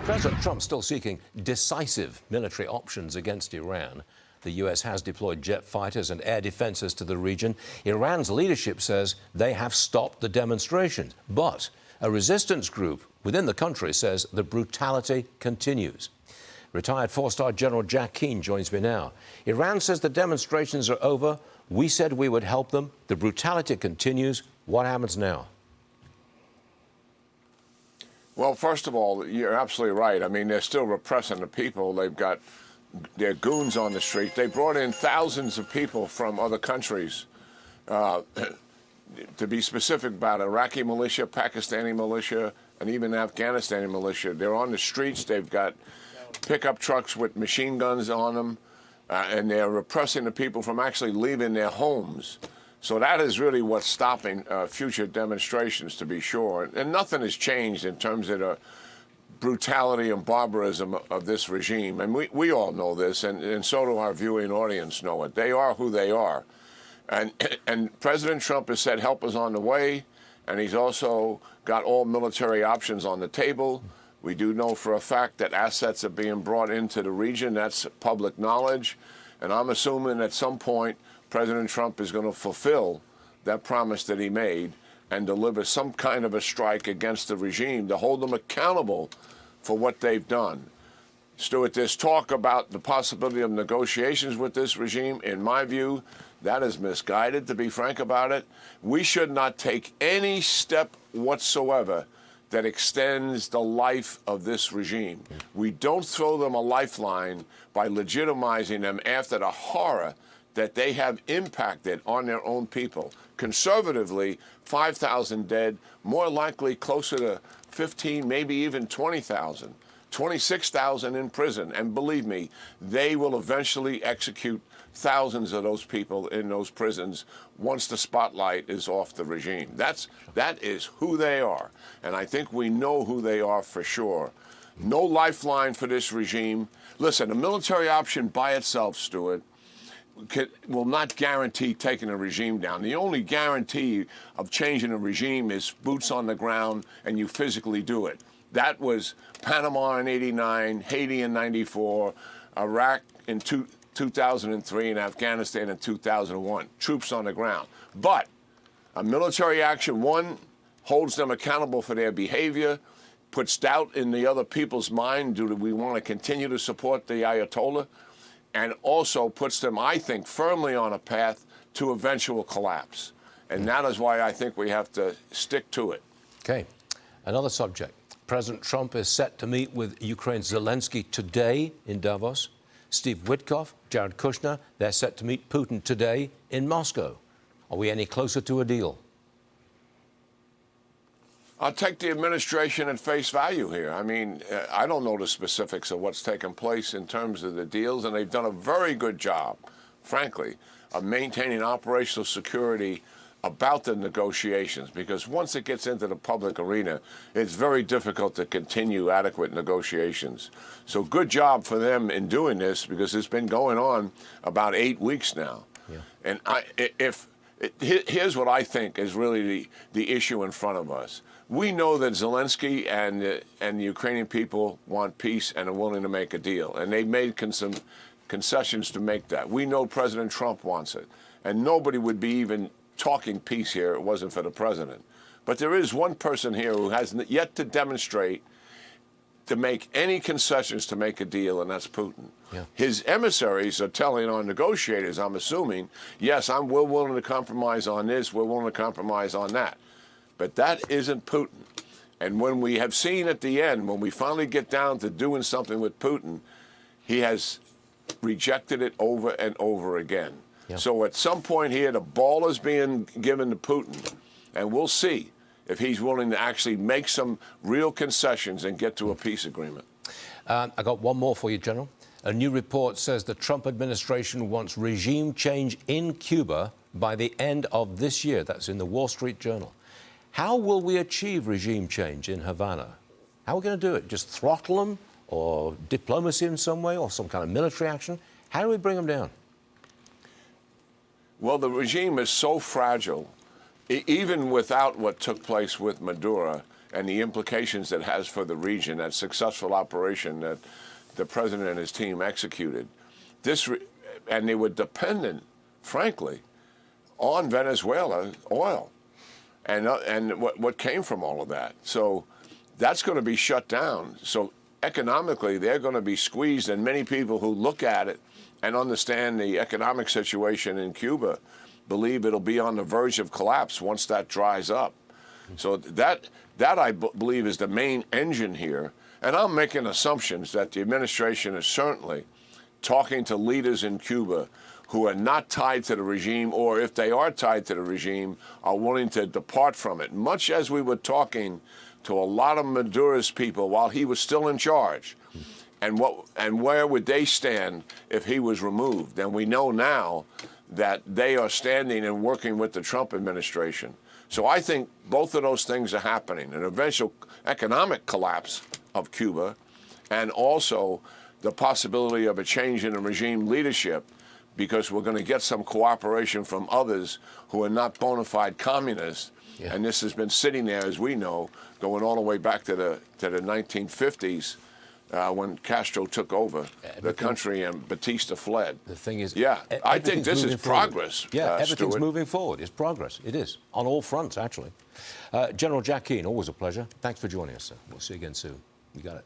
President Trump still seeking decisive military options against Iran. The U.S. has deployed jet fighters and air defenses to the region. Iran's leadership says they have stopped the demonstrations. But a resistance group within the country says the brutality continues. Retired four-star General Jack Keane joins me now. Iran says the demonstrations are over. We said we would help them. The brutality continues. What happens now? Well, first of all, you're absolutely right. I mean, they're still repressing the people. They've got their goons on the street. They brought in thousands of people from other countries, to be specific about Iraqi militia, Pakistani militia, and even Afghanistani militia. They're on the streets. They've got pickup trucks with machine guns on them, and they're repressing the people from actually leaving their homes. So that is really what's stopping future demonstrations, to be sure. And nothing has changed in terms of the brutality and barbarism of this regime. And we all know this, and so do our viewing audience know it. They are who they are. And President Trump has said help is on the way, and he's also got all military options on the table. We do know for a fact that assets are being brought into the region. That's public knowledge. And I'm assuming at some point President Trump is going to fulfill that promise that he made and deliver some kind of a strike against the regime to hold them accountable for what they've done. Stuart, there's talk about the possibility of negotiations with this regime. In my view, that is misguided, to be frank about it. We should not take any step whatsoever that extends the life of this regime. We don't throw them a lifeline by legitimizing them after the horror that they have impacted on their own people. Conservatively, 5,000 dead, more likely closer to 15, maybe even 20,000, 26,000 in prison. And believe me, they will eventually execute thousands of those people in those prisons once the spotlight is off the regime. That is who they are. And I think we know who they are for sure. No lifeline for this regime. Listen, a military option by itself, Stuart, will not guarantee taking a regime down. The only guarantee of changing a regime is boots on the ground and you physically do it. That was Panama in '89, Haiti in '94, Iraq in 2003, and Afghanistan in 2001. Troops on the ground. But a military action, one, holds them accountable for their behavior, puts doubt in the other people's mind. Do we want to continue to support the Ayatollah? And also puts them, I think, firmly on a path to eventual collapse. And that is why I think we have to stick to it. Okay. Another subject. President Trump is set to meet with Ukraine's Zelensky today in Davos. Steve Witkoff, Jared Kushner, they're set to meet Putin today in Moscow. Are we any closer to a deal? I'll take the administration at face value here. I mean, I don't know the specifics of what's taken place in terms of the deals, and they've done a very good job, frankly, of maintaining operational security about the negotiations, because once it gets into the public arena, it's very difficult to continue adequate negotiations. So good job for them in doing this, because it's been going on about 8 weeks now. Yeah. And here's what I think is really the issue in front of us. We know that Zelensky and the Ukrainian people want peace and are willing to make a deal. And they've made some concessions to make that. We know President Trump wants it. And nobody would be even talking peace here if it wasn't for the president. But there is one person here who has yet to demonstrate to make any concessions to make a deal, and that's Putin. Yeah. His emissaries are telling our negotiators, I'm assuming, yes, we're willing to compromise on this, we're willing to compromise on that. But that isn't Putin. And when we have seen at the end, when we finally get down to doing something with Putin, he has rejected it over and over again. Yeah. So at some point here, the ball is being given to Putin, and we'll see if he's willing to actually make some real concessions and get to a peace agreement. I got one more for you, General. A new report says the Trump administration wants regime change in Cuba by the end of this year. That's in the Wall Street Journal. How will we achieve regime change in Havana? How are we going to do it? Just throttle them, or diplomacy in some way, or some kind of military action? How do we bring them down? Well, the regime is so fragile, even without what took place with Maduro, and the implications it has for the region, that successful operation that the president and his team executed. And they were dependent, frankly, on Venezuela oil and what came from all of that. So that's going to be shut down. So economically, they're going to be squeezed, and many people who look at it and understand the economic situation in Cuba believe it'll be on the verge of collapse once that dries up. So that I believe is the main engine here. And I'm making assumptions that the administration is certainly talking to leaders in Cuba who are not tied to the regime, or if they are tied to the regime, are willing to depart from it, much as we were talking to a lot of Maduro's people while he was still in charge. And where would they stand if he was removed? And we know now that they are standing and working with the Trump administration. So I think both of those things are happening, an eventual economic collapse of Cuba, and also the possibility of a change in the regime leadership, because we're going to get some cooperation from others who are not bona fide communists. Yeah. And this has been sitting there, as we know, going all the way back to the 1950s when Castro took over the country and Batista fled. The thing is, I think this is progress. Yeah, everything's Stuart. moving forward. It's progress. It is, on all fronts, actually. General Jack Keane, always a pleasure. Thanks for joining us, sir. We'll see you again soon. You got it.